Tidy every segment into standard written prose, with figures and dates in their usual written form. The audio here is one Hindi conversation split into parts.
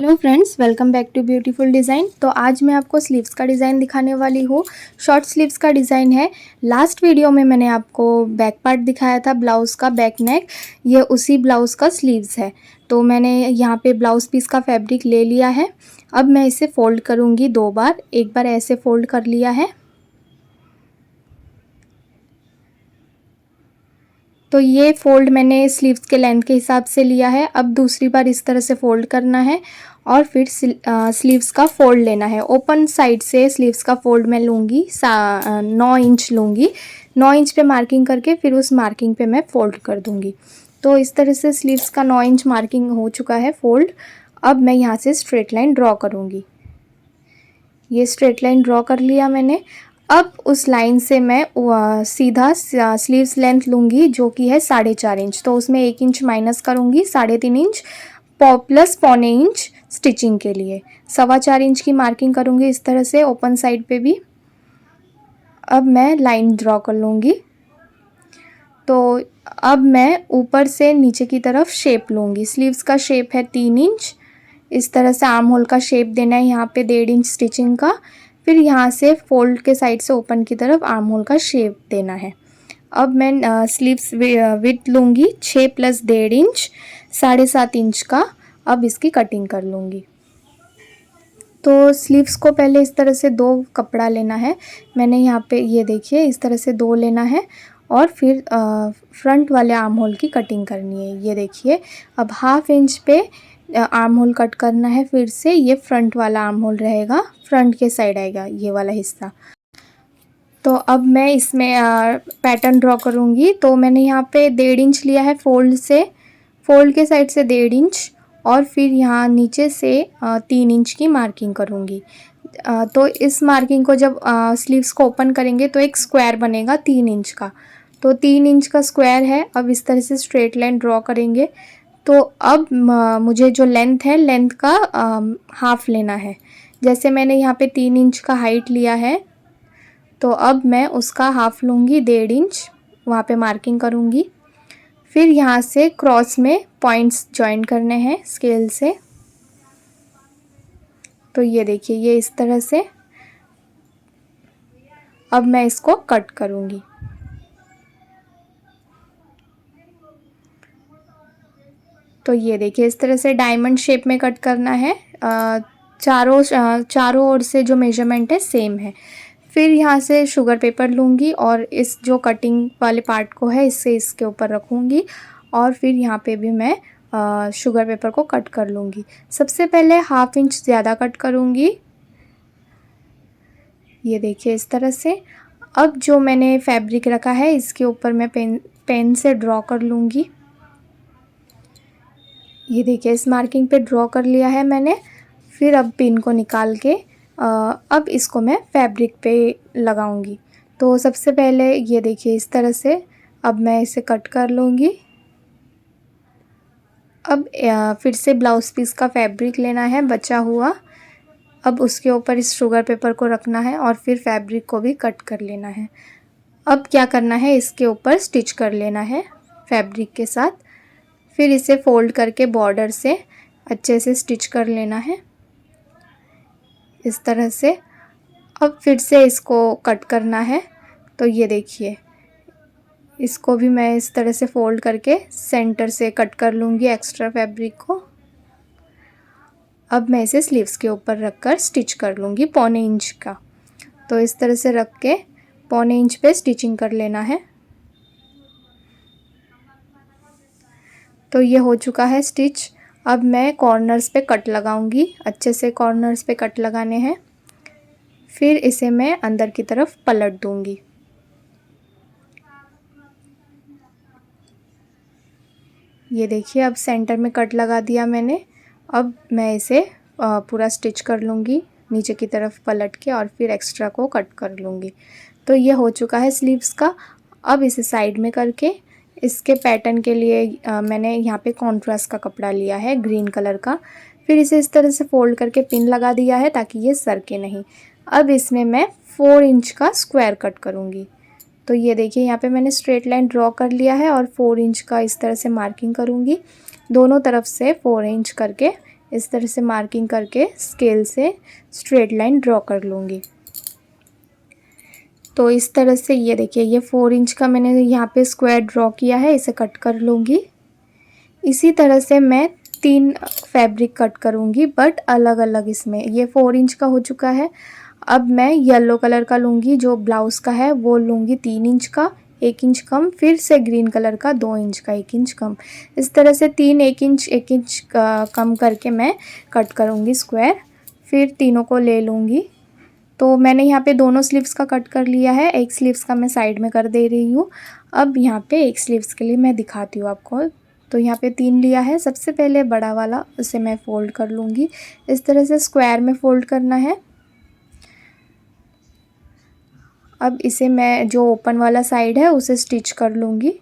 Hello friends, welcome back to beautiful design. तो आज मैं आपको स्लीव्स का डिज़ाइन दिखाने वाली हूँ। शॉर्ट स्लीव्स का डिज़ाइन है। लास्ट वीडियो में मैंने आपको बैक पार्ट दिखाया था, ब्लाउज़ का बैक नेक। ये उसी ब्लाउज़ का स्लीव्स है। तो मैंने यहाँ पे ब्लाउज़ पीस का फैब्रिक ले लिया है। अब मैं इसे फ़ोल्ड करूँगी 2 बार। एक बार ऐसे फ़ोल्ड कर लिया है, तो ये फ़ोल्ड मैंने स्लीव्स के लेंथ के हिसाब से लिया है। अब दूसरी बार इस तरह से फ़ोल्ड करना है और फिर स्लीव्स का फ़ोल्ड लेना है। ओपन साइड से स्लीव्स का फ़ोल्ड मैं लूँगी 9 इंच लूँगी। 9 इंच पे मार्किंग करके फिर उस मार्किंग पे मैं फ़ोल्ड कर दूँगी। तो इस तरह से स्लीव्स का 9 इंच मार्किंग हो चुका है फ़ोल्ड। अब मैं यहाँ से स्ट्रेट लाइन ड्रॉ करूँगी। ये स्ट्रेट लाइन ड्रॉ कर लिया मैंने। अब उस लाइन से मैं सीधा स्लीव्स लेंथ लूँगी जो कि है 4.5 इंच। तो उसमें 1 इंच माइनस करूँगी, 3.5 इंच प्लस 1.25 इंच स्टिचिंग के लिए 4.25 इंच की मार्किंग करूँगी इस तरह से ओपन साइड पे भी। अब मैं लाइन ड्रॉ कर लूँगी। तो अब मैं ऊपर से नीचे की तरफ शेप लूँगी। स्लीव्स का शेप है 3 इंच। इस तरह से आर्म होल का शेप देना है यहाँ पे 1.5 इंच स्टिचिंग का। फिर यहाँ से फोल्ड के साइड से ओपन की तरफ आर्म होल का शेप देना है। अब मैं स्लीव्स विड्थ लूँगी 6 प्लस 1.5 इंच, 7.5 इंच का। अब इसकी कटिंग कर लूँगी। तो स्लीव्स को पहले इस तरह से 2 कपड़ा लेना है। मैंने यहाँ पे ये देखिए इस तरह से 2 लेना है और फिर फ्रंट वाले आर्म होल की कटिंग करनी है। ये देखिए अब 1/2 इंच पे आर्म होल कट करना है। फिर से ये फ्रंट वाला आर्म होल रहेगा, फ्रंट के साइड आएगा ये वाला हिस्सा। तो अब मैं इसमें पैटर्न ड्रॉ करूँगी। तो मैंने यहाँ पे 1.5 इंच लिया है फोल्ड से, फोल्ड के साइड से 1.5 इंच और फिर यहाँ नीचे से 3 इंच की मार्किंग करूँगी। तो इस मार्किंग को जब स्लीव्स को ओपन करेंगे तो एक स्क्वायर बनेगा 3 इंच का। तो 3 इंच का स्क्वायर है। अब इस तरह से स्ट्रेट लाइन ड्रॉ करेंगे। तो अब मुझे जो लेंथ है, लेंथ का हाफ लेना है। जैसे मैंने यहाँ पे 3 इंच का हाइट लिया है, तो अब मैं उसका हाफ लूँगी 1.5 इंच, वहाँ पे मार्किंग करूँगी। फिर यहाँ से क्रॉस में पॉइंट्स जॉइन करने हैं स्केल से। तो ये देखिए ये इस तरह से। अब मैं इसको कट करूँगी। तो ये देखिए इस तरह से डायमंड शेप में कट करना है। चारों ओर से जो मेजरमेंट है सेम है। फिर यहाँ से शुगर पेपर लूँगी और इस जो कटिंग वाले पार्ट को है इससे इसके ऊपर रखूँगी और फिर यहाँ पे भी मैं शुगर पेपर को कट कर लूँगी। सबसे पहले 1/2 इंच ज़्यादा कट करूँगी। ये देखिए इस तरह से। अब जो मैंने फैब्रिक रखा है इसके ऊपर मैं पेन से ड्रॉ कर लूँगी। ये देखिए इस मार्किंग पे ड्रॉ कर लिया है मैंने। फिर अब पिन को निकाल के अब इसको मैं फैब्रिक पे लगाऊंगी। तो सबसे पहले ये देखिए इस तरह से अब मैं इसे कट कर लूँगी। अब फिर से ब्लाउज़ पीस का फैब्रिक लेना है बचा हुआ। अब उसके ऊपर इस शुगर पेपर को रखना है और फिर फैब्रिक को भी कट कर लेना है। अब क्या करना है, इसके ऊपर स्टिच कर लेना है फैब्रिक के साथ। फिर इसे फोल्ड करके बॉर्डर से अच्छे से स्टिच कर लेना है इस तरह से। अब फिर से इसको कट करना है। तो ये देखिए इसको भी मैं इस तरह से फोल्ड करके सेंटर से कट कर लूँगी एक्स्ट्रा फैब्रिक को। अब मैं इसे स्लीव्स के ऊपर रखकर स्टिच कर लूँगी 1/4 इंच का। तो इस तरह से रख के 1/4 इंच पे स्टिचिंग कर लेना है। तो ये हो चुका है स्टिच। अब मैं कॉर्नर्स पे कट लगाऊंगी, अच्छे से कॉर्नर्स पे कट लगाने हैं। फिर इसे मैं अंदर की तरफ पलट दूंगी। ये देखिए अब सेंटर में कट लगा दिया मैंने। अब मैं इसे पूरा स्टिच कर लूँगी नीचे की तरफ पलट के और फिर एक्स्ट्रा को कट कर लूँगी। तो ये हो चुका है स्लीव्स का। अब इसे साइड में करके इसके पैटर्न के लिए मैंने यहाँ पे कॉन्ट्रास्ट का कपड़ा लिया है ग्रीन कलर का। फिर इसे इस तरह से फोल्ड करके पिन लगा दिया है ताकि ये सरके नहीं। अब इसमें मैं 4 इंच का स्क्वायर कट करूँगी। तो ये देखिए यहाँ पे मैंने स्ट्रेट लाइन ड्रॉ कर लिया है और 4 इंच का इस तरह से मार्किंग करूँगी। दोनों तरफ से 4 इंच करके इस तरह से मार्किंग करके स्केल से स्ट्रेट लाइन ड्रॉ कर लूँगी। तो इस तरह से ये देखिए, ये 4 इंच का मैंने यहाँ पे स्क्वायर ड्रॉ किया है, इसे कट कर लूँगी। इसी तरह से मैं 3 फैब्रिक कट करूँगी, बट अलग अलग। इसमें ये 4 इंच का हो चुका है। अब मैं येलो कलर का लूँगी, जो ब्लाउज़ का है वो लूँगी 3 इंच का, 1 इंच कम, फिर से ग्रीन कलर का 2 इंच का, 1 इंच कम। इस तरह से 3 1 इंच 1 इंच कम करके मैं कट करूँगी स्क्वायर, फिर तीनों को ले लूँगी। तो मैंने यहाँ पे दोनों स्लीव्स का कट कर लिया है, एक स्लीव्स का मैं साइड में कर दे रही हूँ। अब यहाँ पे एक स्लीव्स के लिए मैं दिखाती हूँ आपको। तो यहाँ पे 3 लिया है। सबसे पहले बड़ा वाला, उसे मैं फ़ोल्ड कर लूँगी। इस तरह से स्क्वायर में फ़ोल्ड करना है। अब इसे मैं, जो ओपन वाला साइड है उसे स्टिच कर लूँगी।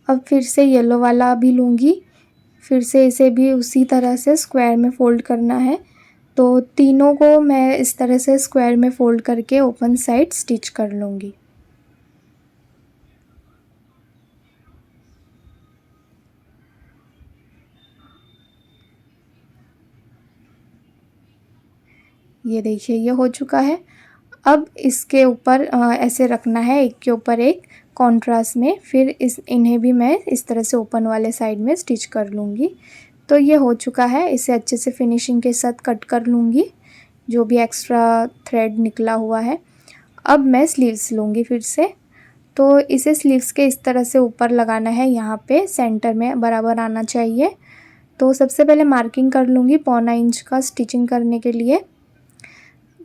अब फिर से येलो वाला भी लूँगी, फिर से इसे भी उसी तरह से स्क्वायर में फ़ोल्ड करना है। तो तीनों को मैं इस तरह से स्क्वायर में फ़ोल्ड करके ओपन साइड स्टिच कर लूँगी। ये देखिए, ये हो चुका है। अब इसके ऊपर ऐसे रखना है, एक के ऊपर एक कॉन्ट्रास्ट में, फिर इन्हें भी मैं इस तरह से ओपन वाले साइड में स्टिच कर लूँगी। तो ये हो चुका है। इसे अच्छे से फिनिशिंग के साथ कट कर लूँगी, जो भी एक्स्ट्रा थ्रेड निकला हुआ है। अब मैं स्लीव्स लूँगी फिर से। तो इसे स्लीव्स के इस तरह से ऊपर लगाना है, यहाँ पे सेंटर में बराबर आना चाहिए। तो सबसे पहले मार्किंग कर लूँगी 1.25 इंच का स्टिचिंग करने के लिए।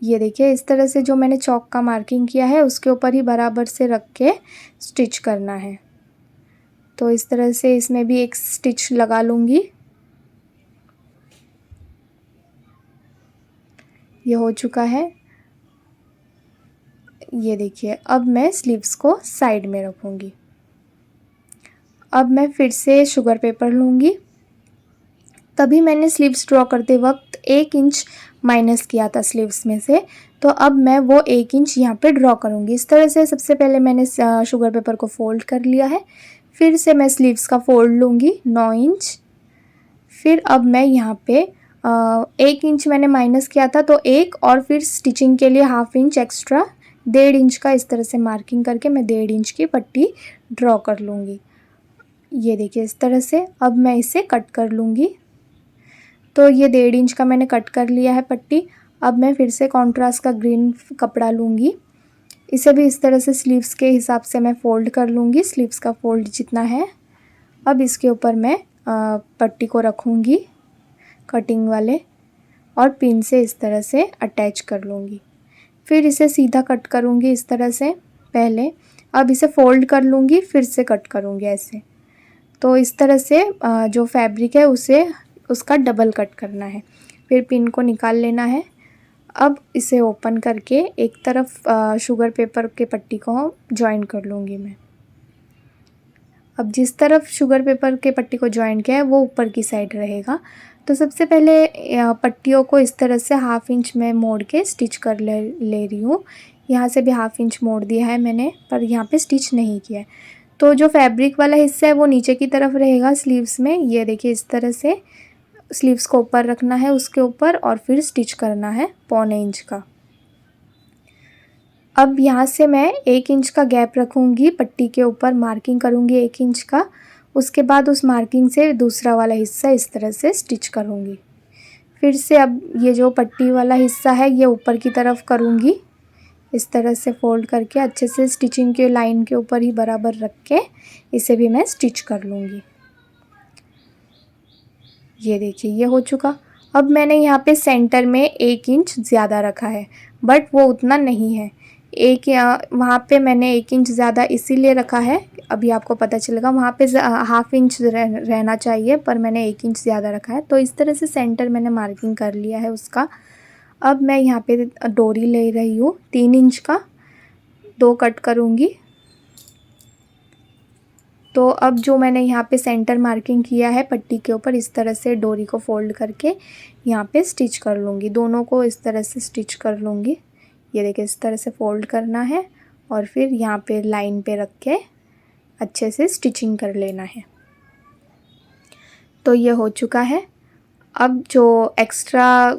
ये देखिए, इस तरह से जो मैंने चौक का मार्किंग किया है उसके ऊपर ही बराबर से रख के स्टिच करना है। तो इस तरह से इसमें भी एक स्टिच लगा लूँगी। ये हो चुका है। ये देखिए, अब मैं स्लीव्स को साइड में रखूँगी। अब मैं फिर से शुगर पेपर लूँगी। तभी मैंने स्लीव्स ड्रॉ करते वक्त 1 इंच माइनस किया था स्लीव्स में से, तो अब मैं वो 1 इंच यहाँ पे ड्रॉ करूँगी। इस तरह से सबसे पहले मैंने शुगर पेपर को फ़ोल्ड कर लिया है। फिर से मैं स्लीव्स का फ़ोल्ड लूँगी 9 इंच। फिर अब मैं यहाँ पे 1 इंच मैंने माइनस किया था, तो 1, और फिर स्टिचिंग के लिए 1/2 इंच एक्स्ट्रा, 1.5 इंच का इस तरह से मार्किंग करके मैं 1.5 इंच की पट्टी ड्रॉ कर लूँगी। ये देखिए, इस तरह से अब मैं इसे कट कर लूँगी। तो ये 1.5 इंच का मैंने कट कर लिया है पट्टी। अब मैं फिर से कॉन्ट्रास्ट का ग्रीन कपड़ा लूँगी। इसे भी इस तरह से स्लीव्स के हिसाब से मैं फ़ोल्ड कर लूँगी, स्लीव्स का फ़ोल्ड जितना है। अब इसके ऊपर मैं पट्टी को रखूँगी कटिंग वाले, और पिन से इस तरह से अटैच कर लूँगी। फिर इसे सीधा कट करूँगी इस तरह से पहले। अब इसे फ़ोल्ड कर लूँगी, फिर से कट करूँगी ऐसे। तो इस तरह से जो फैब्रिक है उसका डबल कट करना है। फिर पिन को निकाल लेना है। अब इसे ओपन करके एक तरफ शुगर पेपर के पट्टी को जॉइन कर लूँगी मैं। अब जिस तरफ शुगर पेपर के पट्टी को जॉइन किया है वो ऊपर की साइड रहेगा। तो सबसे पहले पट्टियों को इस तरह से 1/2 इंच में मोड़ के स्टिच कर ले रही हूँ। यहाँ से भी 1/2 इंच मोड़ दिया है मैंने, पर यहाँ पे स्टिच नहीं किया है। तो जो फैब्रिक वाला हिस्सा है वो नीचे की तरफ रहेगा स्लीव्स में। ये देखिए, इस तरह से स्लीव्स को ऊपर रखना है उसके ऊपर, और फिर स्टिच करना है 1.25 इंच का। अब यहाँ से मैं 1 इंच का गैप रखूँगी, पट्टी के ऊपर मार्किंग करूँगी 1 इंच का। उसके बाद उस मार्किंग से दूसरा वाला हिस्सा इस तरह से स्टिच करूँगी। फिर से अब ये जो पट्टी वाला हिस्सा है ये ऊपर की तरफ करूँगी, इस तरह से फ़ोल्ड करके अच्छे से स्टिचिंग के लाइन के ऊपर ही बराबर रख के इसे भी मैं स्टिच कर लूँगी। ये देखिए, ये हो चुका। अब मैंने यहाँ पे सेंटर में 1 इंच ज़्यादा रखा है, बट वो उतना नहीं है। वहाँ पे मैंने 1 इंच ज़्यादा इसीलिए रखा है, अभी आपको पता चलेगा। वहाँ पे 1/2 इंच रहना चाहिए, पर मैंने 1 इंच ज़्यादा रखा है। तो इस तरह से सेंटर मैंने मार्किंग कर लिया है उसका। अब मैं यहाँ पे डोरी ले रही हूँ 3 इंच का, 2 कट करूँगी। तो अब जो मैंने यहाँ पे सेंटर मार्किंग किया है पट्टी के ऊपर, इस तरह से डोरी को फ़ोल्ड करके यहाँ पे स्टिच कर लूँगी। दोनों को इस तरह से स्टिच कर लूँगी। ये देखिए, इस तरह से फ़ोल्ड करना है, और फिर यहाँ पे लाइन पे रख के अच्छे से स्टिचिंग कर लेना है। तो ये हो चुका है। अब जो एक्स्ट्रा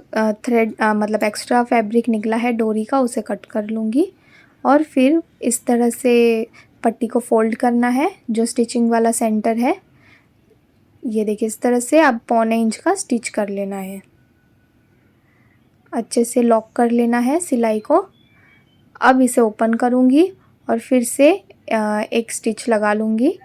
थ्रेड मतलब एक्स्ट्रा फैब्रिक निकला है डोरी का, उसे कट कर लूँगी और फिर इस तरह से पट्टी को फोल्ड करना है जो स्टिचिंग वाला सेंटर है। ये देखिए इस तरह से अब 1.25 इंच का स्टिच कर लेना है। अच्छे से लॉक कर लेना है सिलाई को। अब इसे ओपन करूँगी और फिर से एक स्टिच लगा लूँगी।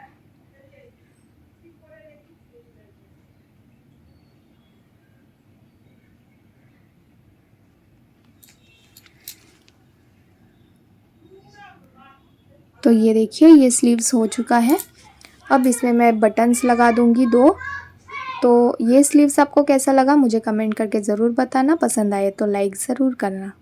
तो ये देखिए ये स्लीव्स हो चुका है। अब इसमें मैं बटन्स लगा दूँगी 2। तो ये स्लीव्स आपको कैसा लगा मुझे कमेंट करके ज़रूर बताना। पसंद आए तो लाइक ज़रूर करना।